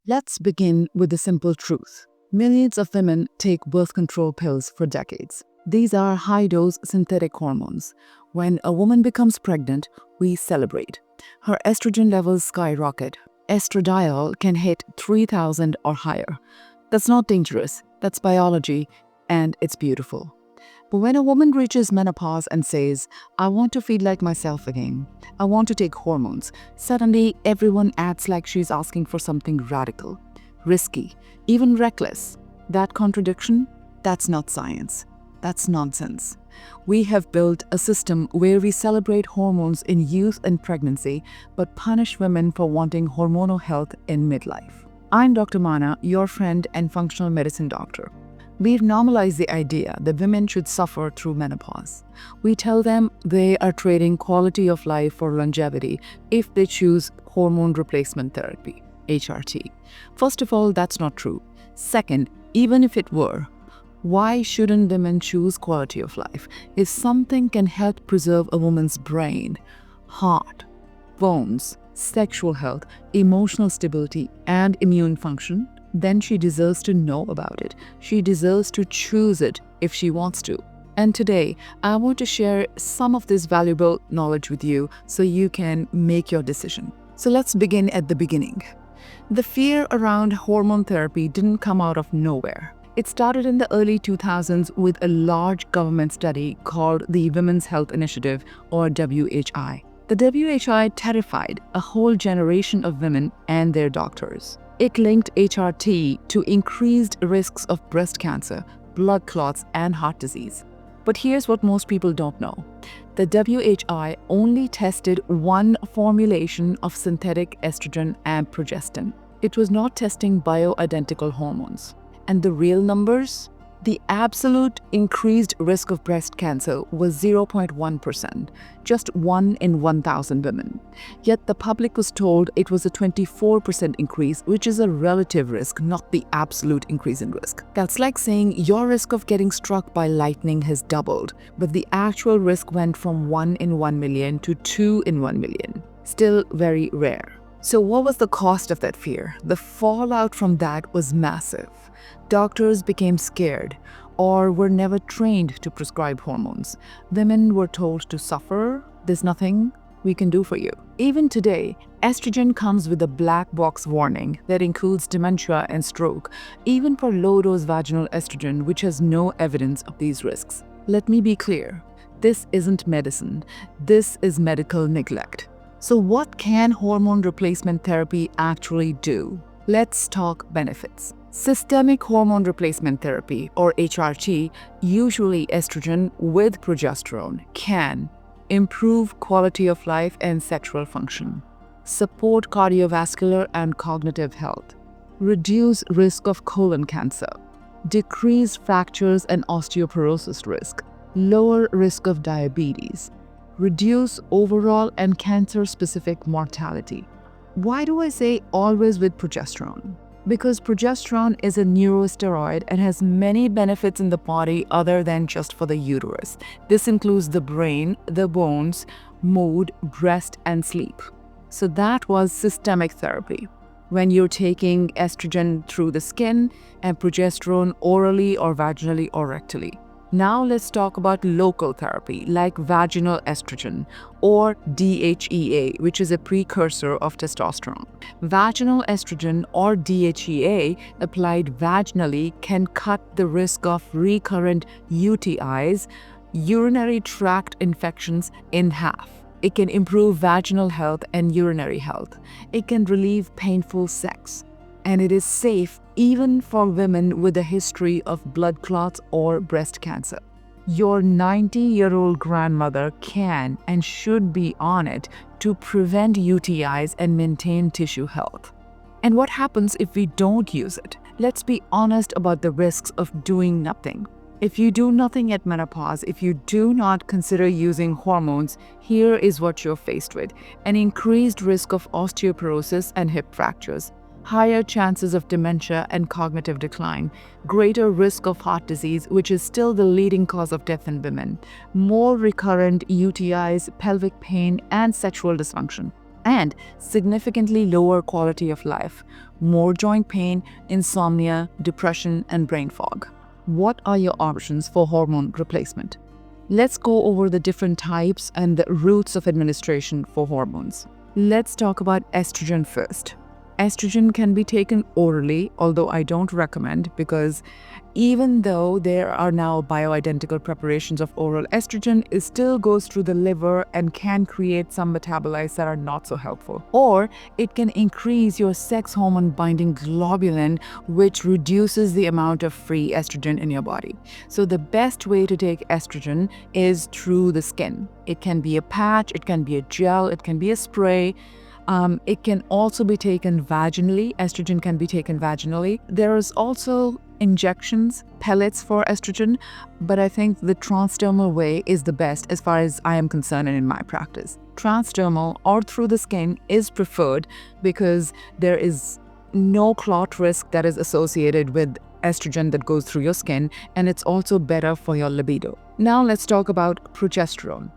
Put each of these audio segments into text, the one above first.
Let's begin with the simple truth. Millions of women take birth control pills for decades. These are high-dose synthetic hormones. When a woman becomes pregnant, we celebrate. Her estrogen levels skyrocket. Estradiol can hit 3,000 or higher. That's not dangerous, that's biology, and it's beautiful. But when a woman reaches menopause and says, "I want to feel like myself again, I want to take hormones," suddenly everyone acts like she's asking for something radical, risky, even reckless. That contradiction? That's not science. That's nonsense. We have built a system where we celebrate hormones in youth and pregnancy, but punish women for wanting hormonal health in midlife. I'm Dr. Mana, your friend and functional medicine doctor. We've normalized the idea that women should suffer through menopause. We tell them they are trading quality of life for longevity if they choose hormone replacement therapy, HRT. First of all, that's not true. Second, even if it were, why shouldn't women choose quality of life? If something can help preserve a woman's brain, heart, bones, sexual health, emotional stability, and immune function, then she deserves to know about it. She deserves to choose it if she wants to. And today, I want to share some of this valuable knowledge with you so you can make your decision. So let's begin at the beginning. The fear around hormone therapy didn't come out of nowhere. It started in the early 2000s with a large government study called the Women's Health Initiative, or WHI. The WHI terrified a whole generation of women and their doctors. It linked HRT to increased risks of breast cancer, blood clots, and heart disease. But here's what most people don't know. The WHI only tested one formulation of synthetic estrogen and progesterone. It was not testing bioidentical hormones. And the real numbers? The absolute increased risk of breast cancer was 0.1%, just 1 in 1,000 women. Yet the public was told it was a 24% increase, which is a relative risk, not the absolute increase in risk. That's like saying your risk of getting struck by lightning has doubled, but the actual risk went from 1 in 1 million to 2 in 1 million. Still very rare. So what was the cost of that fear? The fallout from that was massive. Doctors became scared or were never trained to prescribe hormones. Women were told to suffer. There's nothing we can do for you. Even today, estrogen comes with a black box warning that includes dementia and stroke, even for low-dose vaginal estrogen, which has no evidence of these risks. Let me be clear. This isn't medicine. This is medical neglect. So what can hormone replacement therapy actually do? Let's talk benefits. Systemic hormone replacement therapy, or HRT, usually estrogen with progesterone, can improve quality of life and sexual function, support cardiovascular and cognitive health, reduce risk of colon cancer, decrease fractures and osteoporosis risk, lower risk of diabetes, reduce overall and cancer-specific mortality. Why do I say always with progesterone? Because progesterone is a neurosteroid and has many benefits in the body other than just for the uterus. This includes the brain, the bones, mood, breast, and sleep. So that was systemic therapy, when you're taking estrogen through the skin and progesterone orally or vaginally or rectally. Now let's talk about local therapy like vaginal estrogen, or DHEA, which is a precursor of testosterone. Vaginal estrogen, or DHEA, applied vaginally can cut the risk of recurrent UTIs, urinary tract infections, in half. It can improve vaginal health and urinary health. It can relieve painful sex. And it is safe even for women with a history of blood clots or breast cancer. Your 90-year-old grandmother can and should be on it to prevent UTIs and maintain tissue health. And what happens if we don't use it? Let's be honest about the risks of doing nothing. If you do nothing at menopause, if you do not consider using hormones, here is what you're faced with: an increased risk of osteoporosis and hip fractures, higher chances of dementia and cognitive decline, greater risk of heart disease, which is still the leading cause of death in women, more recurrent UTIs, pelvic pain, and sexual dysfunction. and significantly lower quality of life, more joint pain, insomnia, depression, and brain fog. What are your options for hormone replacement? Let's go over the different types and the routes of administration for hormones. Let's talk about estrogen first. Estrogen can be taken orally, although I don't recommend, because even though there are now bioidentical preparations of oral estrogen, it still goes through the liver and can create some metabolites that are not so helpful. Or it can increase your sex hormone binding globulin, which reduces the amount of free estrogen in your body. So the best way to take estrogen is through the skin. It can be a patch, it can be a gel, it can be a spray. It can also be taken vaginally. Estrogen can be taken vaginally. There is also injections, pellets for estrogen, but I think the transdermal way is the best as far as I am concerned and in my practice. Transdermal or through the skin is preferred because there is no clot risk that is associated with estrogen that goes through your skin, and it's also better for your libido. Now let's talk about progesterone.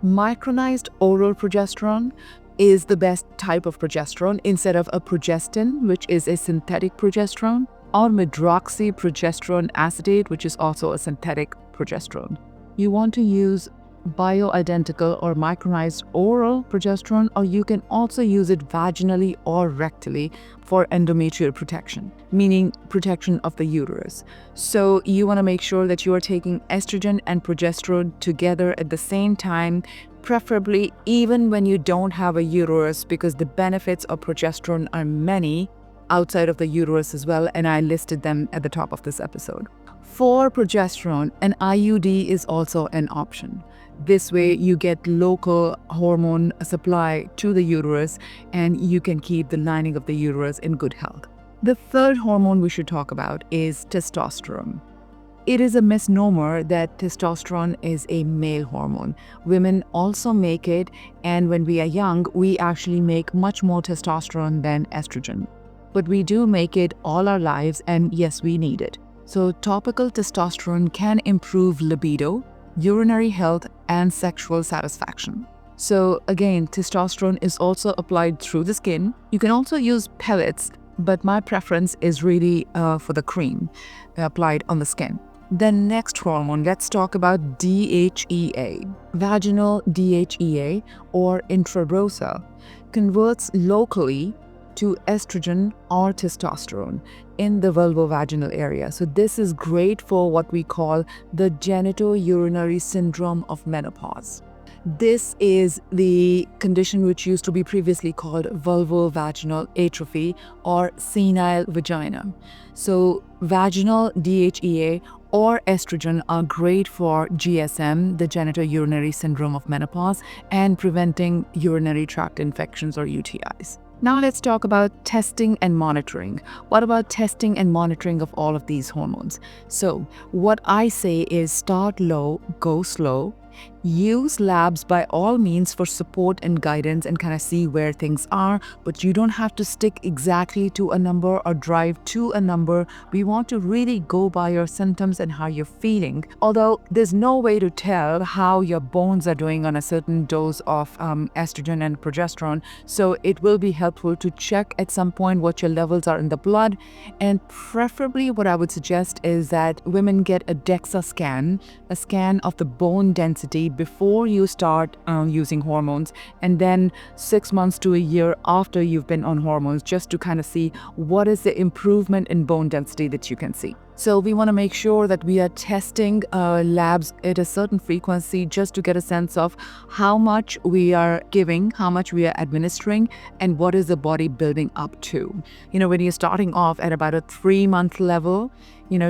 Micronized oral progesterone is the best type of progesterone instead of a progestin, which is a synthetic progesterone, or medroxyprogesterone acetate, which is also a synthetic progesterone. You want to use bioidentical or micronized oral progesterone, or you can also use it vaginally or rectally for endometrial protection, meaning protection of the uterus. So you want to make sure that you are taking estrogen and progesterone together at the same time, preferably even when you don't have a uterus, because the benefits of progesterone are many outside of the uterus as well, and I listed them at the top of this episode. For progesterone, an IUD is also an option. This way you get local hormone supply to the uterus and you can keep the lining of the uterus in good health. The third hormone we should talk about is testosterone. It is a misnomer that testosterone is a male hormone. Women also make it, and when we are young, we actually make much more testosterone than estrogen. But we do make it all our lives, and yes, we need it. So topical testosterone can improve libido, urinary health, and sexual satisfaction. So again, testosterone is also applied through the skin. You can also use pellets, but my preference is really for the cream applied on the skin. The next hormone, let's talk about DHEA. Vaginal DHEA, or intramural, converts locally to estrogen or testosterone in the vulvovaginal area. So this is great for what we call the genitourinary syndrome of menopause. This is the condition which used to be previously called vulvovaginal atrophy or senile vagina. So vaginal DHEA or estrogen are great for GSM, the genitourinary syndrome of menopause, and preventing urinary tract infections or UTIs. Now let's talk about testing and monitoring. What about testing and monitoring of all of these hormones? So what I say is start low, go slow. Use labs by all means for support and guidance and kind of see where things are, but you don't have to stick exactly to a number or drive to a number. We want to really go by your symptoms and how you're feeling. Although there's no way to tell how your bones are doing on a certain dose of estrogen and progesterone, so it will be helpful to check at some point what your levels are in the blood. And preferably what I would suggest is that women get a DEXA scan, a scan of the bone density before you start using hormones, and then 6 months to a year after you've been on hormones, just to kind of see what is the improvement in bone density that you can see. So we want to make sure that we are testing labs at a certain frequency just to get a sense of how much we are giving, how much we are administering, and what is the body building up to. You know, when you're starting off at about a 3-month level,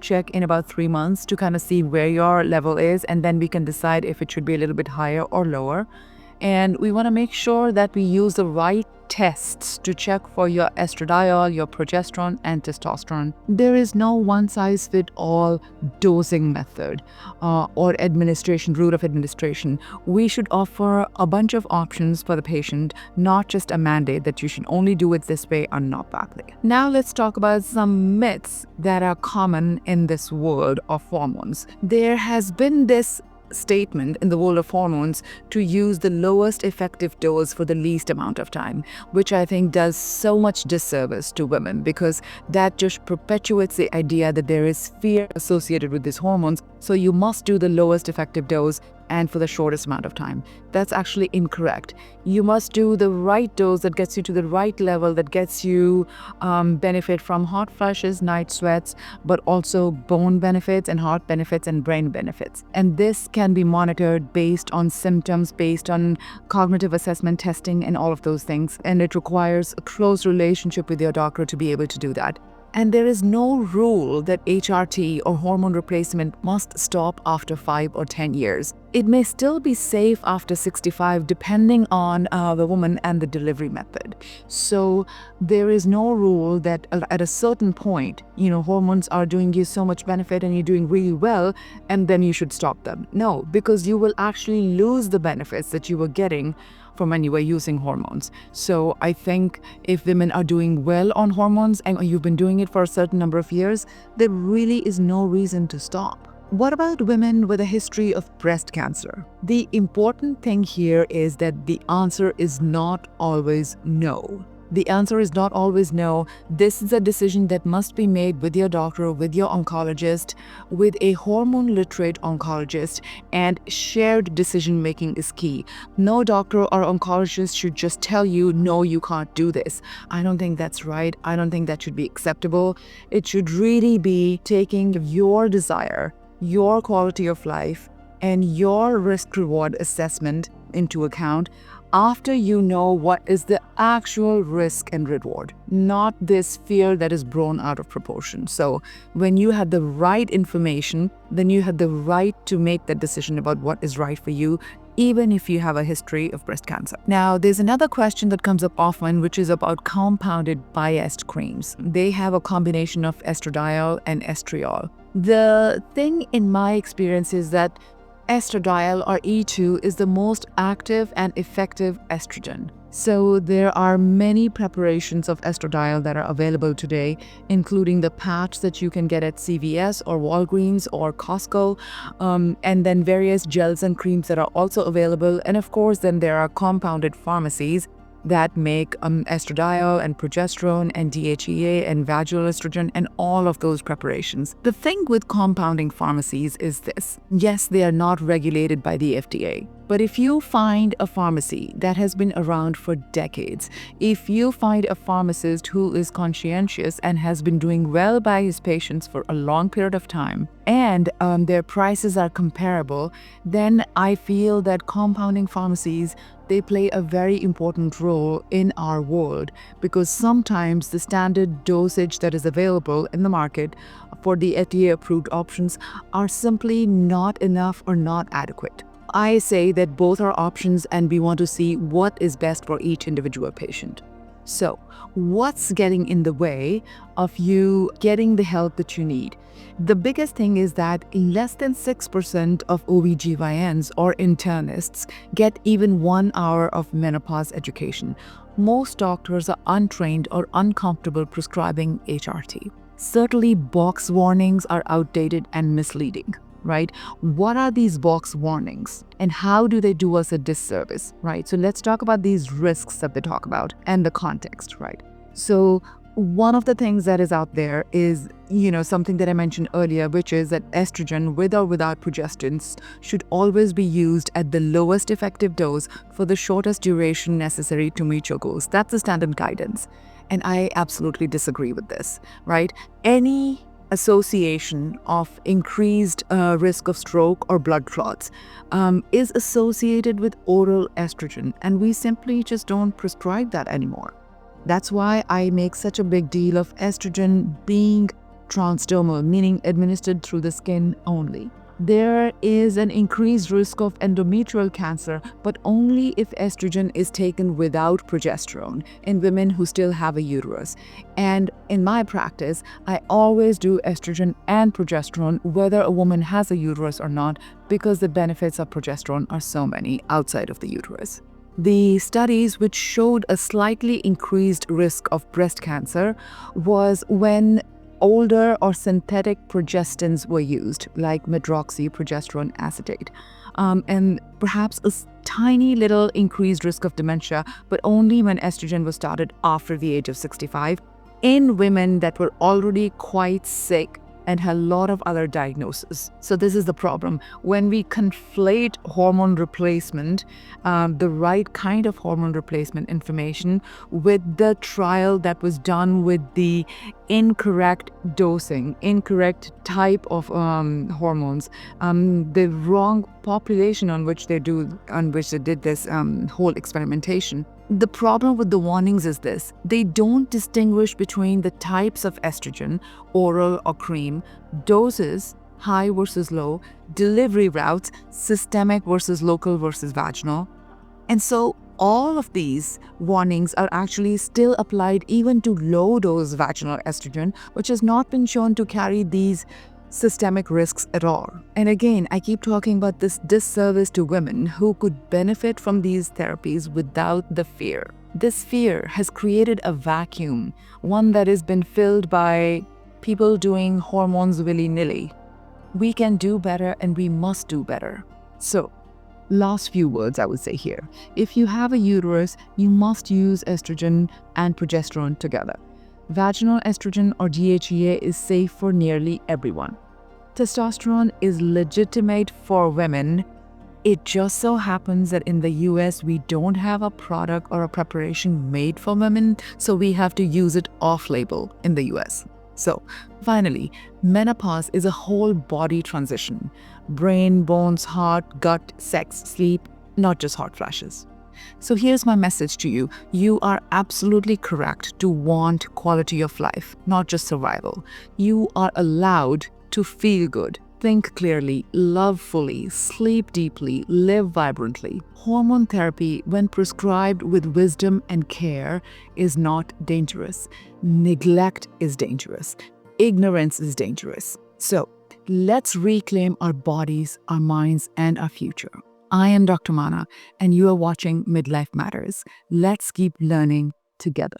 check in about 3 months to kind of see where your level is, and then we can decide if it should be a little bit higher or lower. And we want to make sure that we use the right tests to check for your estradiol, your progesterone, and testosterone. There is no one-size-fits-all dosing method or route of administration. We should offer a bunch of options for the patient, not just a mandate that you should only do it this way or not that way. Now let's talk about some myths that are common in this world of hormones. There has been this statement in the world of hormones to use the lowest effective dose for the least amount of time, which I think does so much disservice to women, because that just perpetuates the idea that there is fear associated with these hormones. So you must do the lowest effective dose and for the shortest amount of time. That's actually incorrect. You must do the right dose that gets you to the right level, that gets you benefit from hot flushes, night sweats, but also bone benefits and heart benefits and brain benefits. And this can be monitored based on symptoms, based on cognitive assessment testing and all of those things. And it requires a close relationship with your doctor to be able to do that. And there is no rule that HRT or hormone replacement must stop after 5 or 10 years. It may still be safe after 65 depending on the woman and the delivery method. So there is no rule that at a certain point, hormones are doing you so much benefit and you're doing really well and then you should stop them. No, because you will actually lose the benefits that you were getting from when you were using hormones. So I think if women are doing well on hormones and you've been doing it for a certain number of years, there really is no reason to stop. What about women with a history of breast cancer? The important thing here is that the answer is not always no. The answer is not always no. This is a decision that must be made with your doctor, with your oncologist, with a hormone literate oncologist, and shared decision making is key. No doctor or oncologist should just tell you, no, you can't do this. I don't think that's right. I don't think that should be acceptable. It should really be taking your desire, your quality of life, and your risk-reward assessment into account after you know what is the actual risk and reward, not this fear that is blown out of proportion. So when you have the right information, then you have the right to make that decision about what is right for you, even if you have a history of breast cancer. Now, there's another question that comes up often, which is about compounded biased creams. They have a combination of estradiol and estriol. The thing in my experience is that estradiol or E2 is the most active and effective estrogen. So there are many preparations of estradiol that are available today, including the patch that you can get at CVS or Walgreens or Costco, and then various gels and creams that are also available. And of course, then there are compounded pharmacies that make estradiol and progesterone and DHEA and vaginal estrogen and all of those preparations. The thing with compounding pharmacies is this. Yes, they are not regulated by the FDA. But if you find a pharmacy that has been around for decades, if you find a pharmacist who is conscientious and has been doing well by his patients for a long period of time, and their prices are comparable, then I feel that compounding pharmacies, they play a very important role in our world, because sometimes the standard dosage that is available in the market for the FDA-approved options are simply not enough or not adequate. I say that both are options and we want to see what is best for each individual patient. So, what's getting in the way of you getting the help that you need? The biggest thing is that less than 6% of OBGYNs or internists get even 1 hour of menopause education. Most doctors are untrained or uncomfortable prescribing HRT. Certainly, box warnings are outdated and misleading. Right? What are these box warnings and how do they do us a disservice, right? So let's talk about these risks that they talk about and the context, right? So one of the things that is out there is, something that I mentioned earlier, which is that estrogen with or without progesterone should always be used at the lowest effective dose for the shortest duration necessary to meet your goals. That's the standard guidance. And I absolutely disagree with this, right? Any association of increased risk of stroke or blood clots is associated with oral estrogen, and we simply just don't prescribe that anymore. That's why I make such a big deal of estrogen being transdermal, meaning administered through the skin only. There is an increased risk of endometrial cancer, but only if estrogen is taken without progesterone in women who still have a uterus. And in my practice, I always do estrogen and progesterone, whether a woman has a uterus or not, because the benefits of progesterone are so many outside of the uterus. The studies which showed a slightly increased risk of breast cancer was when older or synthetic progestins were used, like medroxyprogesterone acetate, and perhaps a tiny little increased risk of dementia, but only when estrogen was started after the age of 65 in women that were already quite sick and had a lot of other diagnoses. So this is the problem. When we conflate hormone replacement, the right kind of hormone replacement information, with the trial that was done with the incorrect dosing, incorrect type of hormones, the wrong population on which they did this whole experimentation. The problem with the warnings is this: they don't distinguish between the types of estrogen, oral or cream, doses, high versus low, delivery routes, systemic versus local versus vaginal. And so all of these warnings are actually still applied even to low-dose vaginal estrogen, which has not been shown to carry these systemic risks at all. And again, I keep talking about this disservice to women who could benefit from these therapies without the fear. This fear has created a vacuum, one that has been filled by people doing hormones willy-nilly. We can do better, and we must do better. So, last few words I would say here. If you have a uterus, you must use estrogen and progesterone together. Vaginal estrogen, or DHEA, is safe for nearly everyone. Testosterone is legitimate for women. It just so happens that in the US, we don't have a product or a preparation made for women, so we have to use it off-label in the US. So, finally, menopause is a whole body transition. Brain, bones, heart, gut, sex, sleep, not just hot flashes. So here's my message to you. You are absolutely correct to want quality of life, not just survival. You are allowed to feel good, think clearly, love fully, sleep deeply, live vibrantly. Hormone therapy, when prescribed with wisdom and care, is not dangerous. Neglect is dangerous. Ignorance is dangerous. So let's reclaim our bodies, our minds, and our future. I am Dr. Mana, and you are watching Midlife Matters. Let's keep learning together.